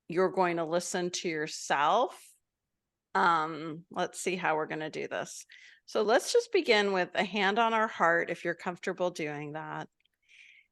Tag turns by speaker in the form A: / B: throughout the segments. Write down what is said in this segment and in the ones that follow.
A: you're going to listen to yourself. Let's see how we're going to do this. So let's just begin with a hand on our heart if you're comfortable doing that.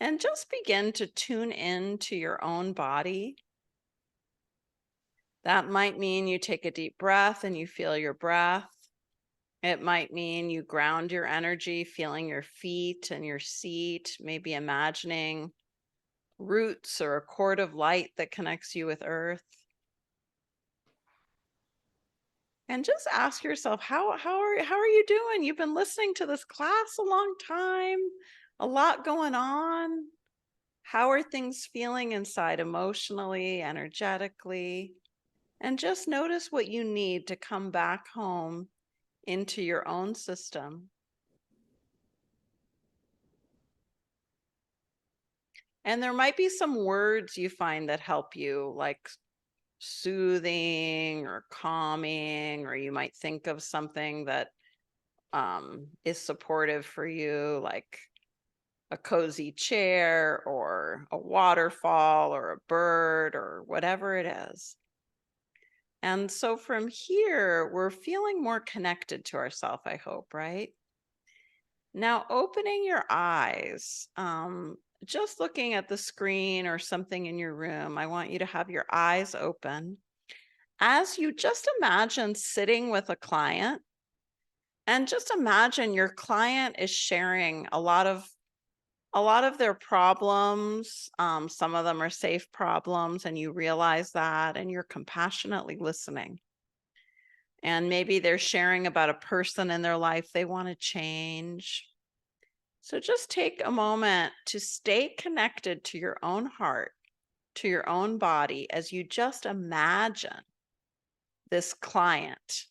A: And just begin to tune in to your own body. That might mean you take a deep breath and you feel your breath. It might mean you ground your energy, feeling your feet and your seat, maybe imagining roots or a cord of light that connects you with earth. And just ask yourself, how are you doing? You've been listening to this class a long time, a lot going on. How are things feeling inside emotionally, energetically? And just notice what you need to come back home into your own system. And there might be some words you find that help you, like soothing or calming, or you might think of something that is supportive for you, like a cozy chair or a waterfall or a bird or whatever it is. And so from here, we're feeling more connected to ourselves, I hope, right? Now, opening your eyes, just looking at the screen or something in your room, I want you to have your eyes open as you just imagine sitting with a client, and just imagine your client is sharing a lot of their problems. Some of them are safe problems, and you realize that, and you're compassionately listening. And maybe they're sharing about a person in their life they want to change. So just take a moment to stay connected to your own heart, to your own body, as you just imagine this client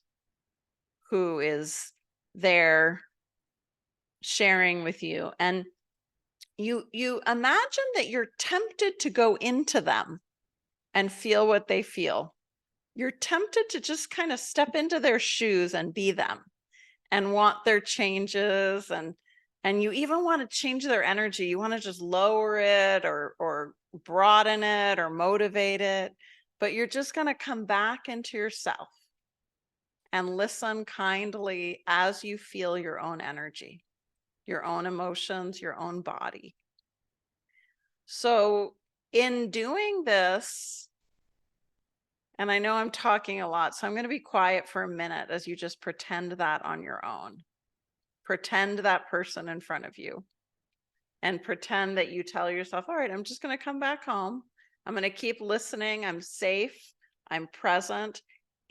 A: who is there sharing with you. And you imagine that you're tempted to go into them and feel what they feel. You're tempted to just kind of step into their shoes and be them and want their changes, and you even want to change their energy. You want to just lower it or broaden it or motivate it, but you're just going to come back into yourself and listen kindly as you feel your own energy, your own emotions, your own body. So in doing this, and I know I'm talking a lot, so I'm going to be quiet for a minute as you just pretend that on your own. Pretend that person in front of you, and pretend that you tell yourself, all right, I'm just going to come back home. I'm going to keep listening. I'm safe. I'm present.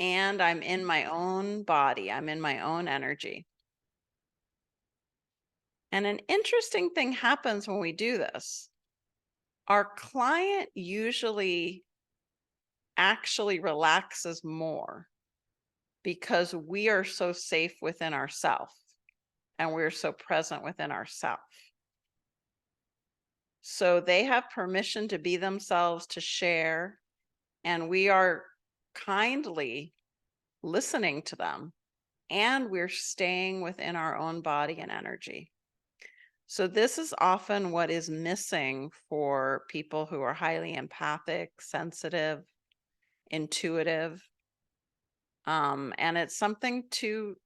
A: And I'm in my own body. I'm in my own energy. And an interesting thing happens when we do this. Our client usually actually relaxes more because we are so safe within ourselves and we're so present within ourselves. So they have permission to be themselves, to share, and we are kindly listening to them, and we're staying within our own body and energy. So this is often what is missing for people who are highly empathic, sensitive, intuitive, and it's something to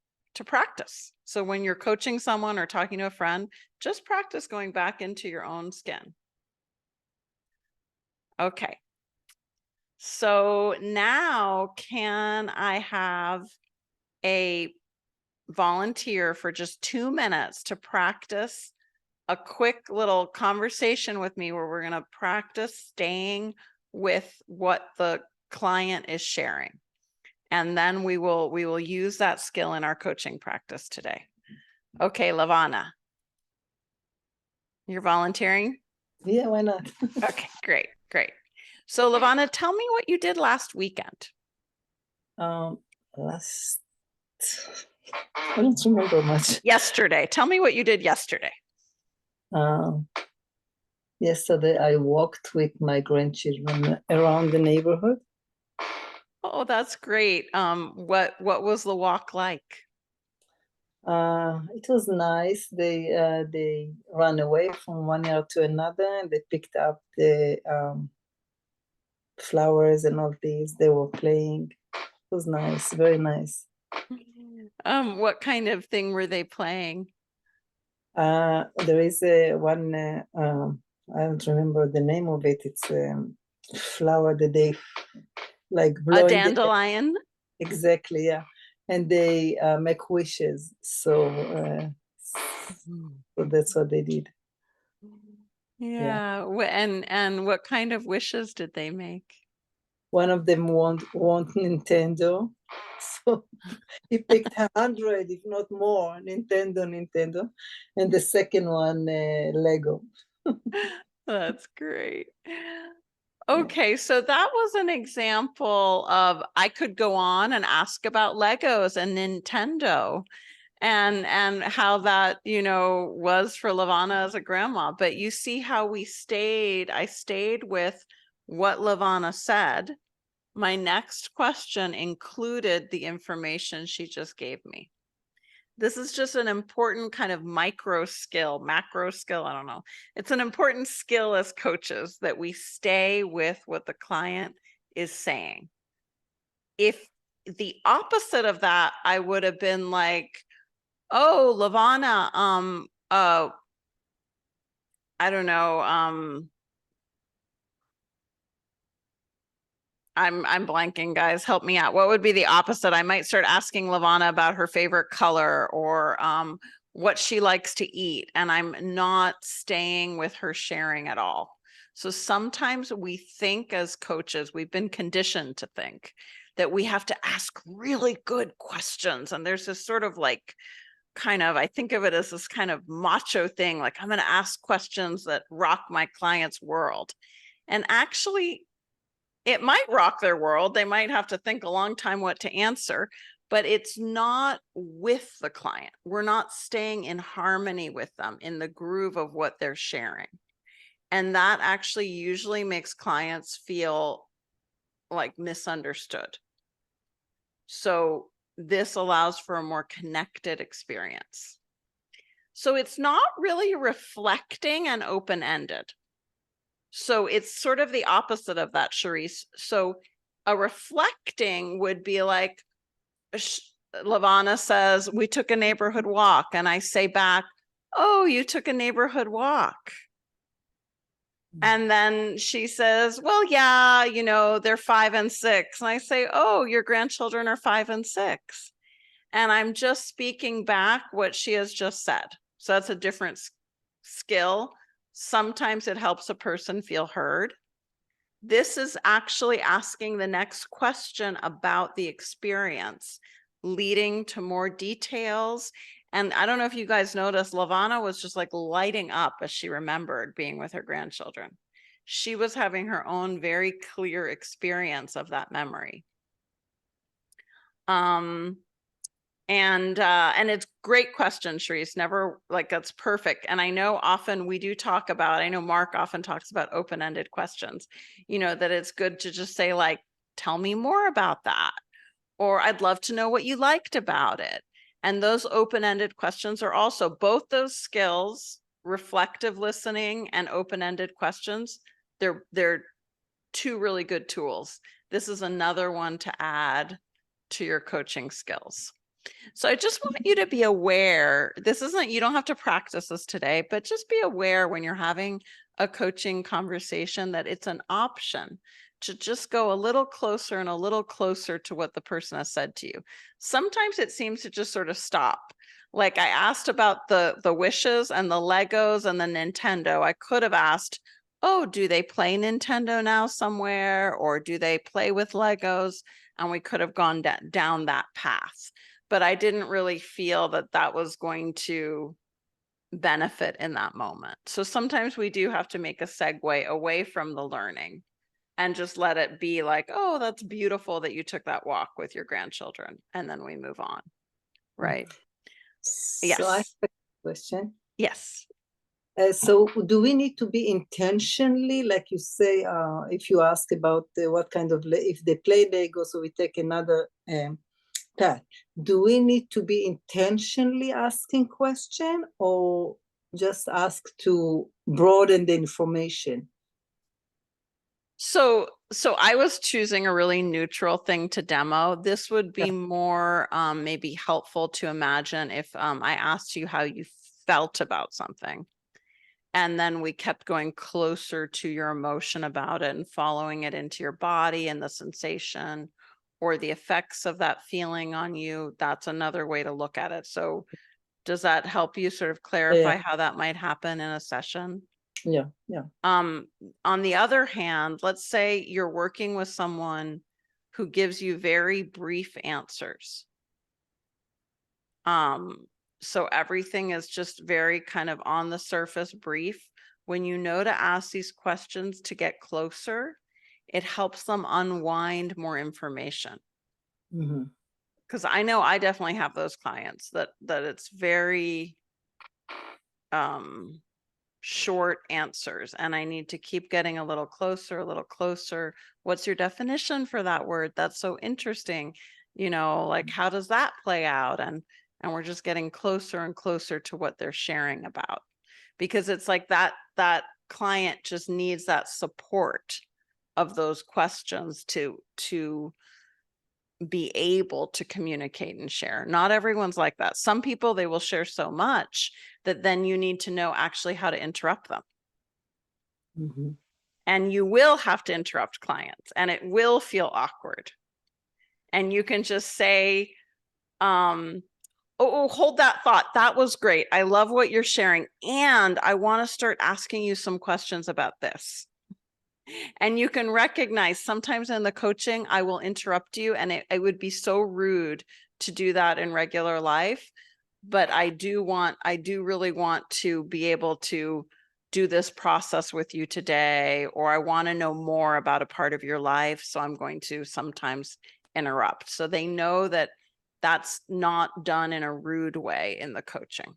A: practice. So when you're coaching someone or talking to a friend, just practice going back into your own skin. Okay. So now can I have a volunteer for just 2 minutes to practice a quick little conversation with me where we're going to practice staying with what the client is sharing. And then we will use that skill in our coaching practice today. Okay, Lavana. You're volunteering?
B: Yeah, why not?
A: Okay, great, great. So Lavana, tell me what you did last weekend.
B: Last, I don't remember much.
A: Yesterday. Tell me what you did yesterday.
B: Yesterday I walked with my grandchildren around the neighborhood.
A: Oh, that's great. What was the walk like?
B: It was nice. They ran away from one yard to another, and they picked up flowers and all these. They were playing. It was nice, very nice.
A: What kind of thing were they playing?
B: There is one, I don't remember the name of it. It's flower that they like
A: A
B: blowing the,
A: dandelion?
B: exactly, yeah. And they make wishes. So that's what they did.
A: Yeah. And what kind of wishes did they make?
B: One of them want Nintendo. So he picked 100, if not more, Nintendo. And the second one, Lego.
A: That's great. Okay, so that was an example of, I could go on and ask about Legos and Nintendo and how that, was for Lavana as a grandma. But you see how I stayed with what Lavana said. My next question included the information she just gave me. This is just an important kind of macro skill, I don't know. It's an important skill as coaches that we stay with what the client is saying. If the opposite of that, I would have been like, oh, Lavana, I don't know, I'm blanking, guys. Help me out. What would be the opposite? I might start asking Lavana about her favorite color or what she likes to eat, and I'm not staying with her sharing at all. So sometimes we think as coaches, we've been conditioned to think that we have to ask really good questions. And there's this sort of like I think of it as this kind of macho thing, like I'm going to ask questions that rock my client's world. And actually, it might rock their world. They might have to think a long time what to answer, but it's not with the client. We're not staying in harmony with them in the groove of what they're sharing. And that actually usually makes clients feel like misunderstood. So this allows for a more connected experience. So it's not really reflecting and open-ended. So it's sort of the opposite of that, Charisse. So a reflecting would be like, Lavana says, we took a neighborhood walk. And I say back, oh, you took a neighborhood walk. And then she says, well, yeah, they're 5 and 6. And I say, oh, your grandchildren are 5 and 6. And I'm just speaking back what she has just said. So that's a different skill. Sometimes it helps a person feel heard. This is actually asking the next question about the experience, leading to more details. And I don't know if you guys noticed, Lavana was just like lighting up as she remembered being with her grandchildren. She was having her own very clear experience of that memory. And it's great question, Charisse. Never, like, that's perfect. And I know often we do talk about, I know Mark often talks about open-ended questions, that it's good to just say, like, tell me more about that. Or I'd love to know what you liked about it. And those open-ended questions are also both those skills, reflective listening and open-ended questions. They're two really good tools. This is another one to add to your coaching skills. So I just want you to be aware, you don't have to practice this today, but just be aware when you're having a coaching conversation that it's an option to just go a little closer and a little closer to what the person has said to you. Sometimes it seems to just sort of stop. Like I asked about the wishes and the Legos and the Nintendo. I could have asked, oh, do they play Nintendo now somewhere? Or do they play with Legos? And we could have gone down that path. But I didn't really feel that that was going to benefit in that moment. So sometimes we do have to make a segue away from the learning and just let it be like, oh, that's beautiful that you took that walk with your grandchildren. And then we move on. Right.
B: So I have
A: Yes.
B: a question.
A: Yes.
B: So do we need to be intentionally, like you say, if you ask about what kind of, if they play Lego, so we take another path. Do we need to be intentionally asking question or just ask to broaden the information?
A: So So I was choosing a really neutral thing to demo. This would be
B: Yeah.
A: more maybe helpful to imagine if I asked you how you felt about something. And then we kept going closer to your emotion about it and following it into your body and the sensation or the effects of that feeling on you. That's another way to look at it. So does that help you sort of clarify
B: Yeah.
A: how that might happen in a session?
B: Yeah. Yeah.
A: On the other hand, let's say you're working with someone who gives you very brief answers. So everything is just very kind of on the surface brief. When you know to ask these questions to get closer, it helps them unwind more information.
B: Mm-hmm.
A: Because I know I definitely have those clients that it's very short answers and I need to keep getting a little closer, a little closer. What's your definition for that word? That's so interesting. Like how does that play out? And we're just getting closer and closer to what they're sharing about. Because it's like that client just needs that support of those questions to be able to communicate and share. Not everyone's like that. Some people, they will share so much that then you need to know actually how to interrupt them.
B: Mm-hmm.
A: And you will have to interrupt clients and it will feel awkward. And you can just say, oh, hold that thought. That was great. I love what you're sharing. And I want to start asking you some questions about this. And you can recognize sometimes in the coaching, I will interrupt you and it would be so rude to do that in regular life. But I do really want to be able to do this process with you today, or I want to know more about a part of your life. So I'm going to sometimes interrupt. So they know that that's not done in a rude way in the coaching.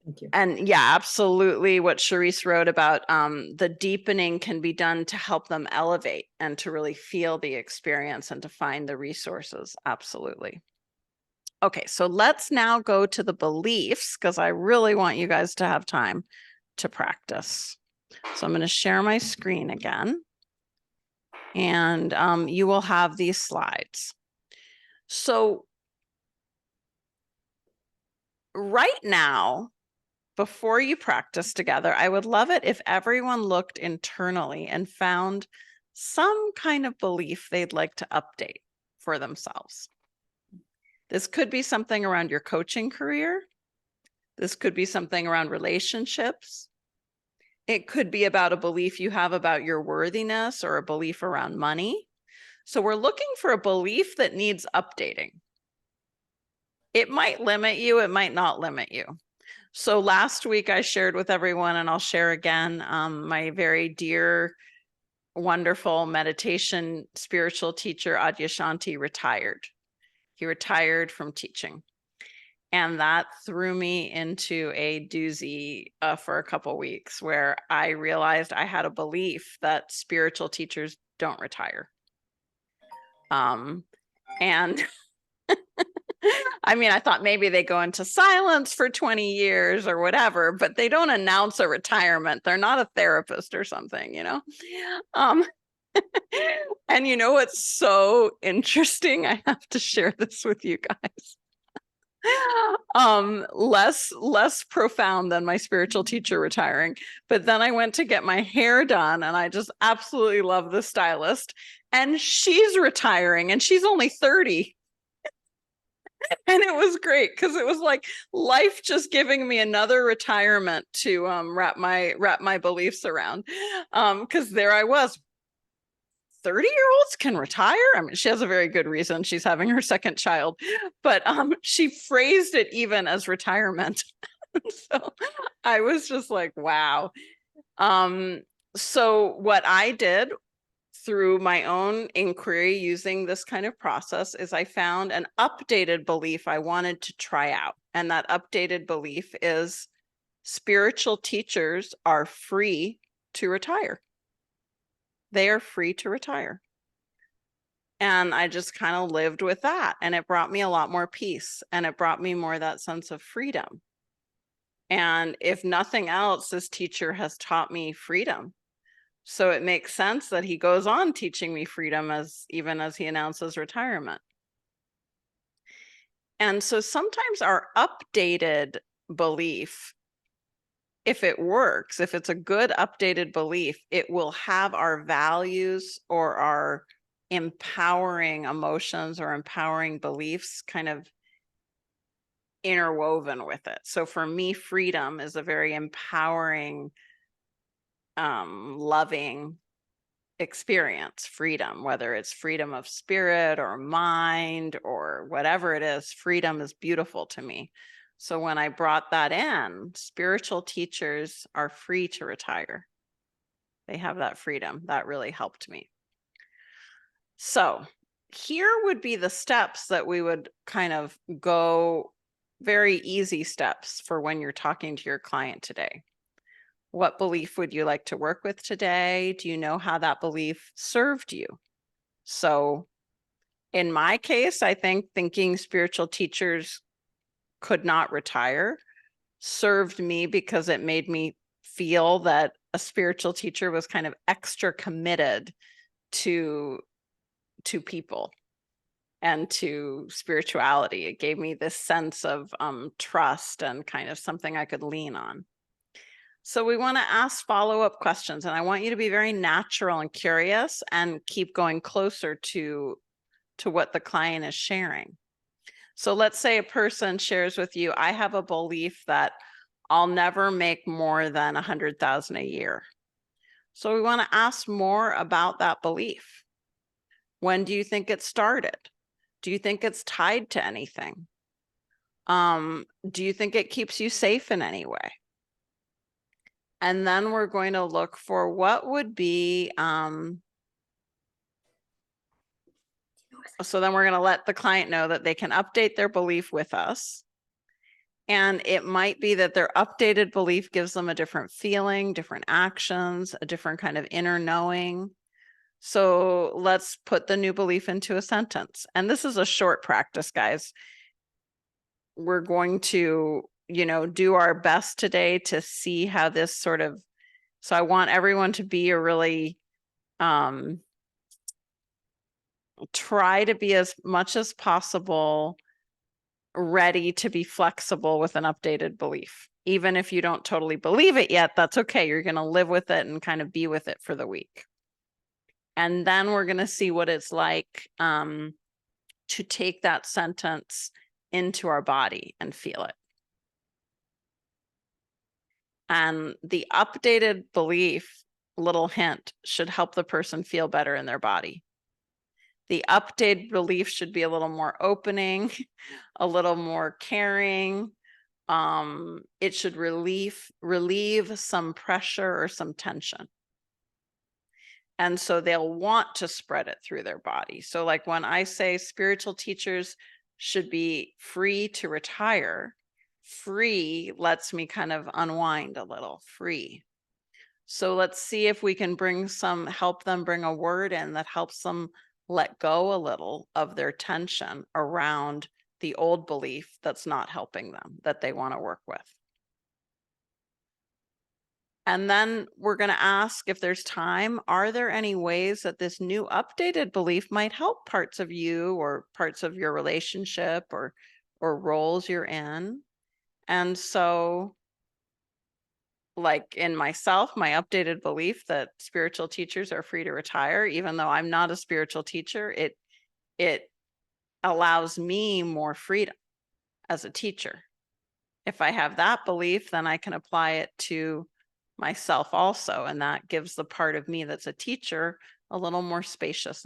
B: Thank you.
A: And yeah, absolutely. What Charisse wrote about the deepening can be done to help them elevate and to really feel the experience and to find the resources. Absolutely. Okay, so let's now go to the beliefs because I really want you guys to have time to practice. So I'm going to share my screen again and you will have these slides. So right now, before you practice together, I would love it if everyone looked internally and found some kind of belief they'd like to update for themselves. This could be something around your coaching career. This could be something around relationships. It could be about a belief you have about your worthiness or a belief around money. So we're looking for a belief that needs updating. It might limit you, it might not limit you. So last week I shared with everyone, and I'll share again, my very dear, wonderful meditation spiritual teacher, Adyashanti, retired. He retired from teaching. And that threw me into a doozy for a couple weeks where I realized I had a belief that spiritual teachers don't retire. And I mean, I thought maybe they go into silence for 20 years or whatever, but they don't announce a retirement. They're not a therapist or something, Um, and you know what's so interesting? I have to share this with you guys. Less profound than my spiritual teacher retiring, but then I went to get my hair done and I just absolutely love the stylist, and she's retiring and she's only 30. And it was great because it was like life just giving me another retirement to wrap my beliefs around, because there I was, 30-year-olds can retire. I mean, she has a very good reason. She's having her second child, but she phrased it even as retirement. So I was just like, wow. So what I did through my own inquiry using this kind of process is I found an updated belief I wanted to try out. And that updated belief is spiritual teachers are free to retire. They are free to retire. And I just kind of lived with that. And it brought me a lot more peace. And it brought me more that sense of freedom. And if nothing else, this teacher has taught me freedom. So it makes sense that he goes on teaching me freedom even as he announces retirement. And so sometimes our updated belief, if it works, if it's a good updated belief, it will have our values or our empowering emotions or empowering beliefs kind of interwoven with it. So for me, freedom is a very empowering, loving experience. Freedom, whether it's freedom of spirit or mind or whatever it is, freedom is beautiful to me. So when I brought that in, spiritual teachers are free to retire. They have that freedom. That really helped me. So here would be the steps that we would kind of go, very easy steps for when you're talking to your client today. What belief would you like to work with today? Do you know how that belief served you? So in my case, I think thinking spiritual teachers could not retire served me because it made me feel that a spiritual teacher was kind of extra committed to people and to spirituality. It gave me this sense of trust and kind of something I could lean on. So we want to ask follow-up questions, and I want you to be very natural and curious and keep going closer to what the client is sharing. So let's say a person shares with you, I have a belief that I'll never make more than 100,000 a year. So we want to ask more about that belief. When do you think it started? Do you think it's tied to anything? Do you think it keeps you safe in any way? And then we're going to look for what would be, so then we're going to let the client know that they can update their belief with us. And it might be that their updated belief gives them a different feeling, different actions, a different kind of inner knowing. So let's put the new belief into a sentence. And this is a short practice, guys. We're going to, do our best today to see how this sort of, so I want everyone to be a really, try to be as much as possible ready to be flexible with an updated belief. Even if you don't totally believe it yet, that's okay. You're going to live with it and kind of be with it for the week. And then we're going to see what it's like to take that sentence into our body and feel it. And the updated belief, little hint, should help the person feel better in their body. The updated belief should be a little more opening, a little more caring. It should relieve some pressure or some tension. And so they'll want to spread it through their body. So like when I say spiritual teachers should be free to retire, free lets me kind of unwind a little, free. So let's see if we can help them bring a word in that helps them let go a little of their tension around the old belief that's not helping them, that they want to work with. And then we're going to ask, if there's time, are there any ways that this new updated belief might help parts of you or parts of your relationship or roles you're in? And so, like in myself, my updated belief that spiritual teachers are free to retire, even though I'm not a spiritual teacher, it allows me more freedom as a teacher. If I have that belief, then I can apply it to myself also, and that gives the part of me that's a teacher a little more spaciousness.